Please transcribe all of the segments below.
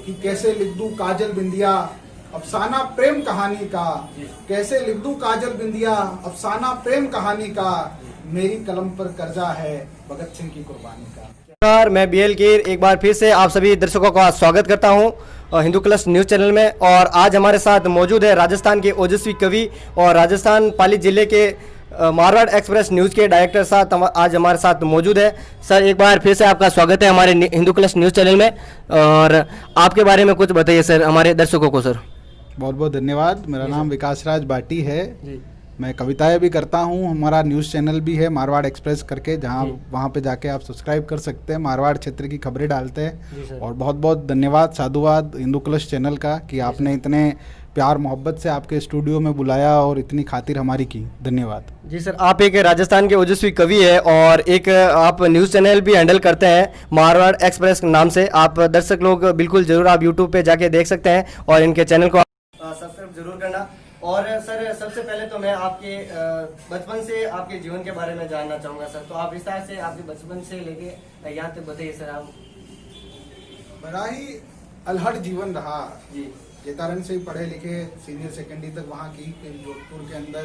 कि कैसे लिख दूं काजल बिंदिया अफसाना प्रेम कहानी का, कैसे लिख दूं काजल बिंदिया अफसाना प्रेम कहानी का, मेरी कलम पर कर्जा है भगत सिंह की कुर्बानी का। नमस्कार, मैं बीएल कीर एक बार फिर से आप सभी दर्शकों का स्वागत करता हूं हिंदू क्लस्ट न्यूज़ चैनल में। और आज हमारे साथ मौजूद है राजस्थान के ओजस्वी कवि और राजस्थान पाली जिले के मारवाड़ एक्सप्रेस न्यूज़ के डायरेक्टर साहब आज हमारे साथ मौजूद है। सर, एक बार फिर से आपका स्वागत है हमारे हिंदू क्लस्ट न्यूज़ चैनल में, और आपके बारे में कुछ बताइए सर हमारे दर्शकों को। सर बहुत बहुत धन्यवाद। मेरा नाम विकास राज भाटी है जी। मैं कविताएं भी करता हूं। हमारा न्यूज़ चैनल भी है मारवाड़ एक्सप्रेस करके, जहां वहां पे जाके आप सब्सक्राइब कर सकते हैं। मारवाड़ क्षेत्र की खबरें डालते हैं। और बहुत बहुत धन्यवाद, साधुवाद हिंदू क्लस्ट चैनल का कि आपने इतने प्यार मोहब्बत से आपके स्टूडियो में बुलाया और इतनी खातिर हमारी की। धन्यवाद जी सर। आप एक राजस्थान के ओजस्वी कवि है और एक आप न्यूज़ चैनल भी हैंडल करते हैं मारवाड़ एक्सप्रेस नाम से। आप दर्शक लोग बिल्कुल जरूर आप यूट्यूब पे जाके देख सकते हैं और इनके चैनल को सब्सक्राइब जरूर करना। और सर, सबसे पहले तो मैं आपके बचपन से आपके जीवन के बारे में जानना चाहूँगा सर। तो आप विस्तार से आपके बचपन से लेके यहाँ तक बताइए सर। आप बड़ा ही अलहड़ जीवन रहा जी। जेतारन से ही पढ़े लिखे सीनियर सेकेंडरी तक वहाँ की, जोधपुर के अंदर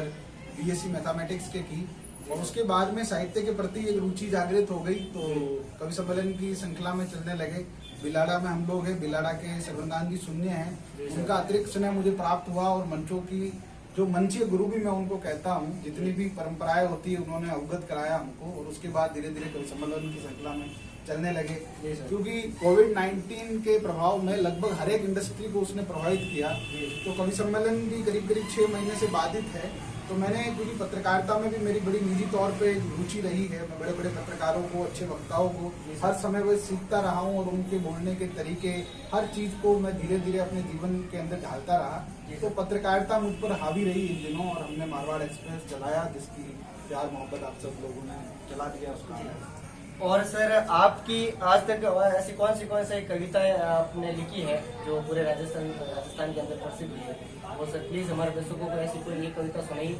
बीएससी मैथमेटिक्स के की। और उसके बाद में साहित्य के प्रति एक रुचि जागृत हो गई, तो कवि सम्मेलन की श्रृंखला में चलने लगे। बिलाड़ा में हम लोग हैं, बिलाड़ा के सर्वदान जी शून्य हैं, उनका अतिरिक्त स्नेह मुझे प्राप्त हुआ। और मंचों की जो मंचीय गुरु भी मैं उनको कहता हूँ, जितनी भी परंपराएं होती है उन्होंने अवगत कराया हमको। और उसके बाद धीरे धीरे कवि सम्मेलन की श्रृंखला में चलने लगे, क्योंकि कोविड-19 के प्रभाव में लगभग हर एक इंडस्ट्री को उसने प्रभावित किया। तो कवि सम्मेलन भी करीब करीब 6 महीने से बाधित है। तो मैंने, क्योंकि पत्रकारिता में भी मेरी बड़ी निजी तौर पे रुचि रही है, मैं बड़े बड़े पत्रकारों को, अच्छे वक्ताओं को हर समय वह सीखता रहा हूँ। और उनके बोलने के तरीके, हर चीज को मैं धीरे धीरे अपने जीवन के अंदर ढालता रहा। तो पत्रकारिता मुझ पर हावी रही इन दिनों, और हमने मारवाड़ एक्सप्रेस चलाया, जिसकी प्यार मोहब्बत आप सब लोगों ने चला दिया उसको। और सर, आपकी आज तक ऐसी कौन सी कविताएं आपने लिखी है जो पूरे राजस्थान के अंदर प्रसिद्ध है? वो सर प्लीज हमारे दर्शकों को ऐसी कोई एक कविता सुनाइए।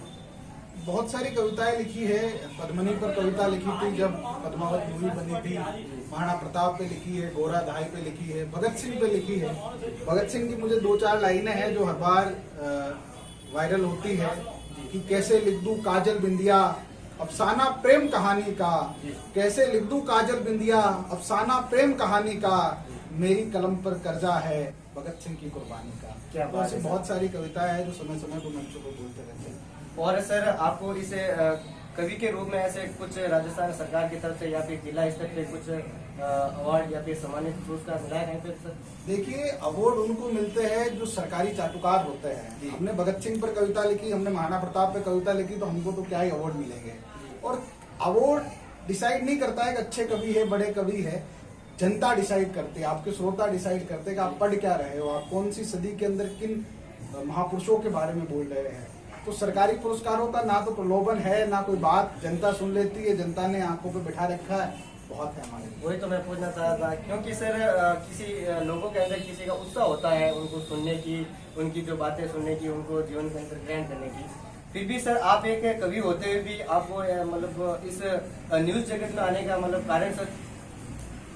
बहुत सारी कविताएं लिखी है। पद्मनी पर कविता लिखी थी जब पद्मावत मूवी बनी थी। महाराणा प्रताप पे लिखी है, गोरा धाई पे लिखी है, भगत सिंह पे लिखी है। भगत सिंह की मुझे 2-4 लाइनें हैं जो हर बार वायरल होती है कि कैसे लिख दूं काजल बिंदिया अफसाना प्रेम कहानी का, कैसे लिख दूं काजल बिंदिया अफसाना प्रेम कहानी का, मेरी कलम पर कर्जा है भगत सिंह की कुर्बानी का। क्या तो ऐसी बहुत सारी कविताएं हैं जो समय समय पर मंचों को बोलते रहते हैं। और सर, आपको इसे कवि के रूप में ऐसे कुछ राजस्थान सरकार की तरफ से या फिर जिला स्तर पे कुछ अवार्ड या फिर सम्मानित पुरस्कार मिला है फिर सर? देखिए, अवार्ड उनको मिलते हैं जो सरकारी चाटुकार होते हैं। हमने भगत सिंह पर कविता लिखी, हमने महाराणा प्रताप पे कविता लिखी, तो हमको तो क्या ही अवार्ड मिलेंगे। और अवार्ड डिसाइड नहीं करता है कि अच्छे कवि है, बड़े कवि है, जनता डिसाइड करती है, आपके श्रोता डिसाइड करते हैं कि आप पढ़ क्या रहे हो, आप कौन सी सदी के अंदर किन महापुरुषों के बारे में बोल रहे हैं। तो सरकारी पुरस्कारों का ना तो प्रलोभन है, ना कोई बात, जनता सुन लेती है, जनता ने आंखों पे बिठा रखा है, बहुत है हमारे। वही तो मैं पूछना चाह रहा था, क्योंकि सर किसी लोगों के अंदर किसी का उत्साह होता है उनको सुनने की, उनकी जो बातें सुनने की, उनको जीवन के अंदर ग्रहण करने की। फिर भी सर, आप एक कवि होते हुए भी आपको मतलब इस न्यूज जगत में आने का मतलब कारण सर?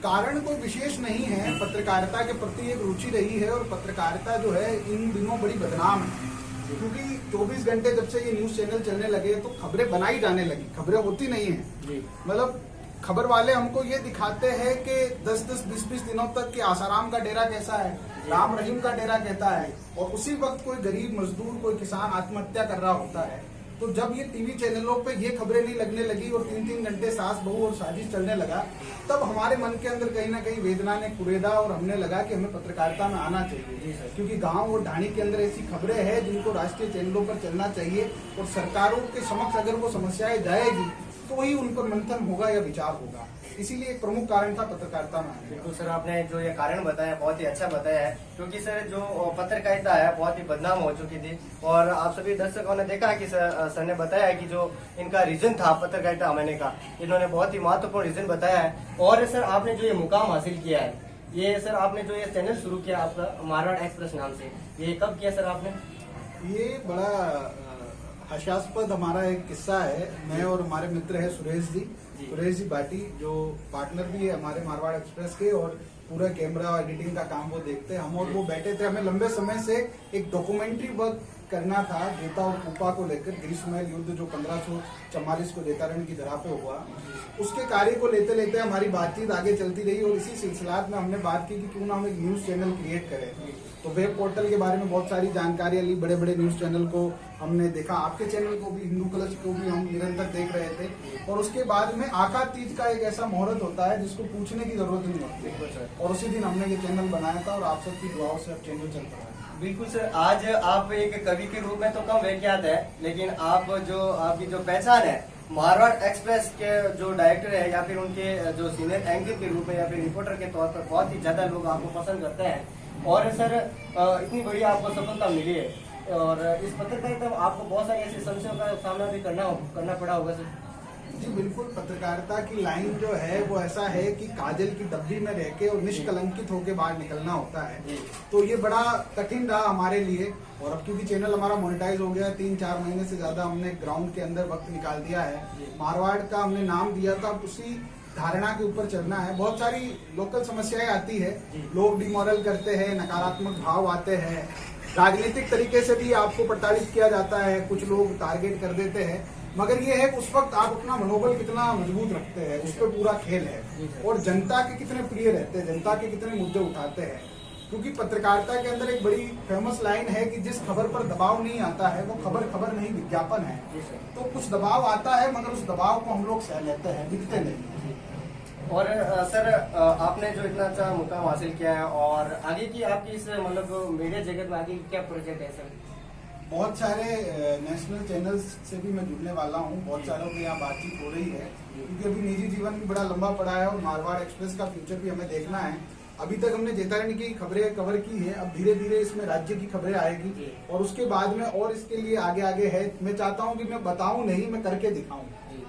कारण कोई विशेष नहीं है। पत्रकारिता के प्रति एक रुचि रही है, और पत्रकारिता जो है इन दिनों बड़ी बदनाम है, क्योंकि 24 घंटे जब से ये न्यूज चैनल चलने लगे तो खबरें बनाई जाने लगी, खबरें होती नहीं है। मतलब खबर वाले हमको ये दिखाते हैं कि 10-10, 20-20 दिनों तक कि आसाराम का डेरा कैसा है, राम रहीम का डेरा कहता है, और उसी वक्त कोई गरीब मजदूर, कोई किसान आत्महत्या कर रहा होता है। तो जब ये टीवी चैनलों पे ये खबरें नहीं लगने लगी और 3-3 घंटे सास बहू और साजिश चलने लगा, तब हमारे मन के अंदर कहीं ना कहीं वेदना ने कुरेदा, और हमने लगा कि हमें पत्रकारिता में आना चाहिए। क्योंकि गांव और ढाणी के अंदर ऐसी खबरें हैं जिनको राष्ट्रीय चैनलों पर चलना चाहिए, और सरकारों के समक्ष अगर वो समस्याएं जाएगी तो ही उन पर मंथन होगा या विचार होगा। इसीलिए एक प्रमुख कारण था पत्रकारिता में आने। बिल्कुल सर, आपने जो ये कारण बताया बहुत ही अच्छा बताया है, क्योंकि सर जो पत्रकारिता है बहुत ही बदनाम हो चुकी थी। और आप सभी दर्शकों ने देखा है कि सर ने बताया है कि जो इनका रीजन था पत्रकारिता आने का, इन्होंने बहुत ही महत्वपूर्ण रीजन बताया है। और सर, आपने जो ये मुकाम हासिल किया है, ये सर आपने जो ये चैनल शुरू किया आपका मारवाड़ एक्सप्रेस नाम से, ये कब किया सर आपने? ये बड़ा हास्यास्पद हमारा एक किस्सा है। मैं और हमारे मित्र है सुरेश जी भाटी, जो पार्टनर भी है हमारे मारवाड़ एक्सप्रेस के, और पूरा कैमरा और एडिटिंग का काम वो देखते हैं। हम और वो बैठे थे, हमें लंबे समय से एक डॉक्यूमेंट्री वर्क करना था गेता और कुपा को लेकर, ग्रीष्ममय युद्ध जो 1544 को जेतारण की धरा पे हुआ, उसके कार्य को लेते लेते हमारी बातचीत आगे चलती रही और इसी सिलसिलात में हमने बात की कि क्यों ना हम एक न्यूज चैनल क्रिएट करें। तो वेब पोर्टल के बारे में बहुत सारी जानकारियां ली, बड़े बड़े न्यूज चैनल को हमने देखा, आपके चैनल को भी, हिंदू कलश को भी हम निरंतर देख रहे थे। और उसके बाद में आका तीज का एक ऐसा मुहूर्त होता है जिसको पूछने की जरूरत नहीं होती, और उसी दिन हमने ये चैनल बनाया था और आप सबकी दुआओं से अब चैनल चल रहा है। बिल्कुल सर, आज आप एक कवि के रूप में तो कम विख्यात है, लेकिन आप जो आपकी जो पहचान है मारवाड़ एक्सप्रेस के जो डायरेक्टर है या फिर उनके जो सीनियर एंकर के रूप में या फिर रिपोर्टर के तौर पर बहुत ही ज्यादा लोग आपको पसंद करते हैं। और सर इतनी बड़ी आपको सफलता मिली है, और इस पत्रकारिता में आपको बहुत सारी ऐसी समस्याओं का सामना भी करना पड़ा होगा सर। जी बिल्कुल, पत्रकारिता की लाइन जो है वो ऐसा है कि काजल की डब्बी में रह के और निष्कलंकित होके बाहर निकलना होता है। तो ये बड़ा कठिन रहा हमारे लिए, और अब क्योंकि चैनल हमारा मोनेटाइज हो गया है, 3-4 महीने से ज्यादा हमने ग्राउंड के अंदर वक्त निकाल दिया है, मारवाड़ का हमने नाम दिया था, उसी धारणा के ऊपर चलना है। बहुत सारी लोकल समस्याएं आती है, लोग डिमोरल करते हैं, नकारात्मक भाव आते हैं, राजनीतिक तरीके से भी आपको प्रताड़ित किया जाता है, कुछ लोग टारगेट कर देते हैं, मगर ये है उस वक्त आप अपना मनोबल कितना मजबूत रखते हैं, उस पर पूरा खेल है। और जनता के कितने प्रिय रहते हैं, जनता के कितने मुद्दे उठाते हैं, क्योंकि पत्रकारिता के अंदर एक बड़ी फेमस लाइन है कि जिस खबर पर दबाव नहीं आता है वो खबर नहीं विज्ञापन है। तो कुछ दबाव आता है मगर उस दबाव को हम लोग सह लेते हैं, दिखते नहीं। और सर आपने जो इतना अच्छा मुकाम हासिल किया है, और आगे की आपकी इस मतलब मीडिया जगत में आगे क्या प्रोजेक्ट है सर? बहुत सारे नेशनल चैनल्स से भी मैं जुड़ने वाला हूँ, बहुत सारों की यहाँ बातचीत हो रही है, क्योंकि अभी निजी जीवन भी बड़ा लंबा पड़ा है और मारवाड़ एक्सप्रेस का फ्यूचर भी हमें देखना है। अभी तक हमने जेतारणी की खबरें कवर की है, अब धीरे धीरे इसमें राज्य की खबरें आएगी और उसके बाद में और इसके लिए आगे आगे है। मैं चाहता हूँ कि मैं बताऊँ नहीं, मैं करके दिखाऊँ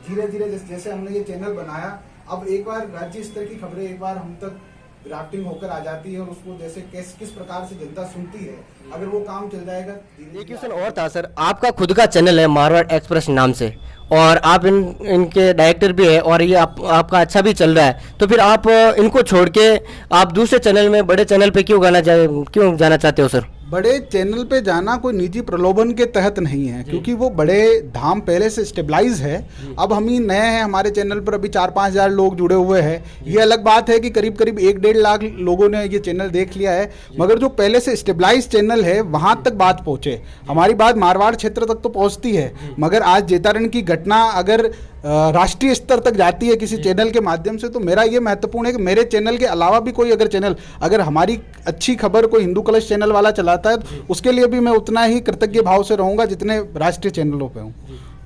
धीरे धीरे। जैसे हमने ये चैनल बनाया, अब एक बार राज्य स्तर की खबरें एक बार हम तक ड्राफ्टिंग होकर आ जाती है और उसको जैसे किस प्रकार से जनता सुनती है, अगर वो काम चल जाएगा। एक क्वेश्चन और था सर, आपका खुद का चैनल है मारवाड़ एक्सप्रेस नाम से, और आप इनके डायरेक्टर भी है, और ये आपका अच्छा भी चल रहा है, तो फिर आप इनको छोड़ के आप दूसरे चैनल में, बड़े चैनल पे क्यों जाना चाहते हो सर? बड़े चैनल पे जाना कोई निजी प्रलोभन के तहत नहीं है, क्योंकि वो बड़े धाम पहले से स्टेबलाइज है। अब हम ही नए हैं, हमारे चैनल पर अभी 4-5 हज़ार लोग जुड़े हुए हैं। ये अलग बात है कि करीब 1-1.5 लाख लोगों ने ये चैनल देख लिया है, मगर जो पहले से स्टेबलाइज चैनल है वहां तक बात पहुंचे, हमारी बात मारवाड़ क्षेत्र तक तो पहुंचती है, मगर आज जेतारण की घटना अगर राष्ट्रीय स्तर तक जाती है किसी चैनल के माध्यम से, तो मेरा ये महत्वपूर्ण है कि मेरे चैनल के अलावा भी कोई अगर चैनल, अगर हमारी अच्छी खबर कोई हिंदू कलश चैनल वाला चलाता है, तो उसके लिए भी मैं उतना ही कृतज्ञ भाव से रहूंगा जितने राष्ट्रीय चैनलों पे हूँ।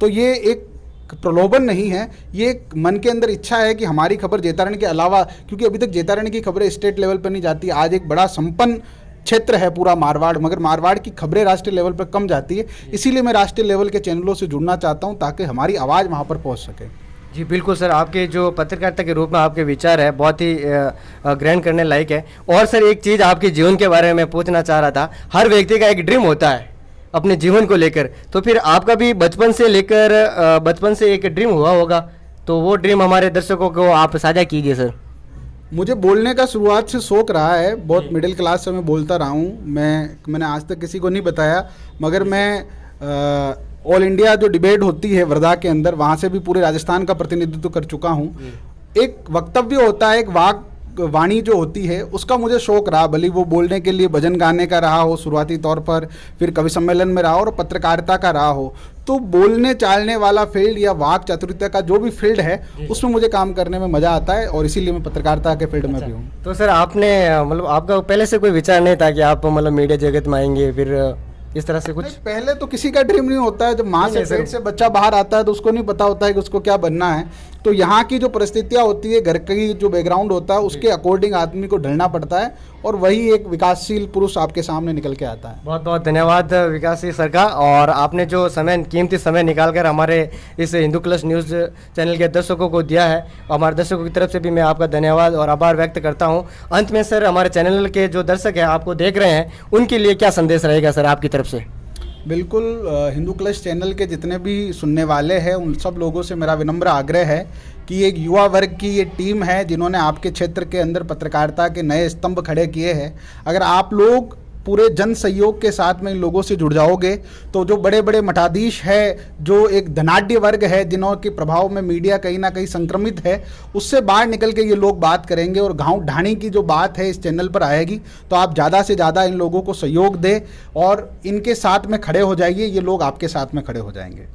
तो ये एक प्रलोभन नहीं है, ये एक मन के अंदर इच्छा है कि हमारी खबर जेतारण के अलावा, क्योंकि अभी तक जेतारण की खबरें स्टेट लेवल पर नहीं जाती, आज एक बड़ा संपन्न क्षेत्र है पूरा मारवाड़, मगर मारवाड़ की खबरें राष्ट्रीय लेवल पर कम जाती है, इसीलिए मैं राष्ट्रीय लेवल के चैनलों से जुड़ना चाहता हूं ताकि हमारी आवाज़ वहां पर पहुंच सके। जी बिल्कुल सर, आपके जो पत्रकारिता के रूप में आपके विचार है बहुत ही ग्रहण करने लायक है। और सर एक चीज़ आपके जीवन के बारे में पूछना चाह रहा था, हर व्यक्ति का एक ड्रीम होता है अपने जीवन को लेकर, तो फिर आपका भी बचपन से एक ड्रीम हुआ होगा, तो वो ड्रीम हमारे दर्शकों को आप साझा कीजिए सर। मुझे बोलने का शुरुआत से शौक रहा है, बहुत मिडिल क्लास से मैं बोलता रहा हूँ। मैंने आज तक किसी को नहीं बताया, मगर मैं ऑल इंडिया जो डिबेट होती है वर्धा के अंदर, वहाँ से भी पूरे राजस्थान का प्रतिनिधित्व कर चुका हूँ। एक वक्तव्य होता है, एक वाणी जो होती है, उसका मुझे शौक रहा, भले वो बोलने के लिए भजन गाने का रहा हो शुरुआती तौर पर, फिर कवि सम्मेलन में रहा हो और पत्रकारिता का रहा हो। तो बोलने चालने वाला फील्ड या वाक चातुर्य का जो भी फील्ड है उसमें मुझे काम करने में मजा आता है, और इसीलिए मैं पत्रकारिता के फील्ड में भी हूँ। तो सर आपने मतलब आपका पहले से कोई विचार नहीं था कि आप मतलब मीडिया जगत में आएंगे, फिर इस तरह से कुछ? पहले तो किसी का ड्रीम नहीं होता है, जब माँ से पेट से बच्चा बाहर आता है तो उसको नहीं पता होता है कि उसको क्या बनना है। तो यहाँ की जो परिस्थितियाँ होती है, घर की जो बैकग्राउंड होता है, उसके अकॉर्डिंग आदमी को ढलना पड़ता है, और वही एक विकासशील पुरुष आपके सामने निकल के आता है। बहुत बहुत धन्यवाद विकासशील सर का, और आपने जो कीमती समय निकालकर हमारे इस हिंदू कलश न्यूज़ चैनल के दर्शकों को दिया है, हमारे दर्शकों की तरफ से भी मैं आपका धन्यवाद और आभार व्यक्त करता हूँ। अंत में सर, हमारे चैनल के जो दर्शक हैं, आपको देख रहे हैं, उनके लिए क्या संदेश रहेगा सर आपकी तरफ से? बिल्कुल हिंदू क्लच चैनल के जितने भी सुनने वाले हैं उन सब लोगों से मेरा विनम्र आग्रह है कि एक युवा वर्ग की ये टीम है जिन्होंने आपके क्षेत्र के अंदर पत्रकारिता के नए स्तंभ खड़े किए हैं। अगर आप लोग पूरे जन सहयोग के साथ में इन लोगों से जुड़ जाओगे तो जो बड़े बड़े मठाधीश है, जो एक धनाढ्य वर्ग है, जिन्हों के प्रभाव में मीडिया कहीं ना कहीं संक्रमित है, उससे बाहर निकल के ये लोग बात करेंगे और गांव ढाणी की जो बात है इस चैनल पर आएगी। तो आप ज़्यादा से ज़्यादा इन लोगों को सहयोग दें और इनके साथ में खड़े हो जाइए, ये लोग आपके साथ में खड़े हो जाएंगे।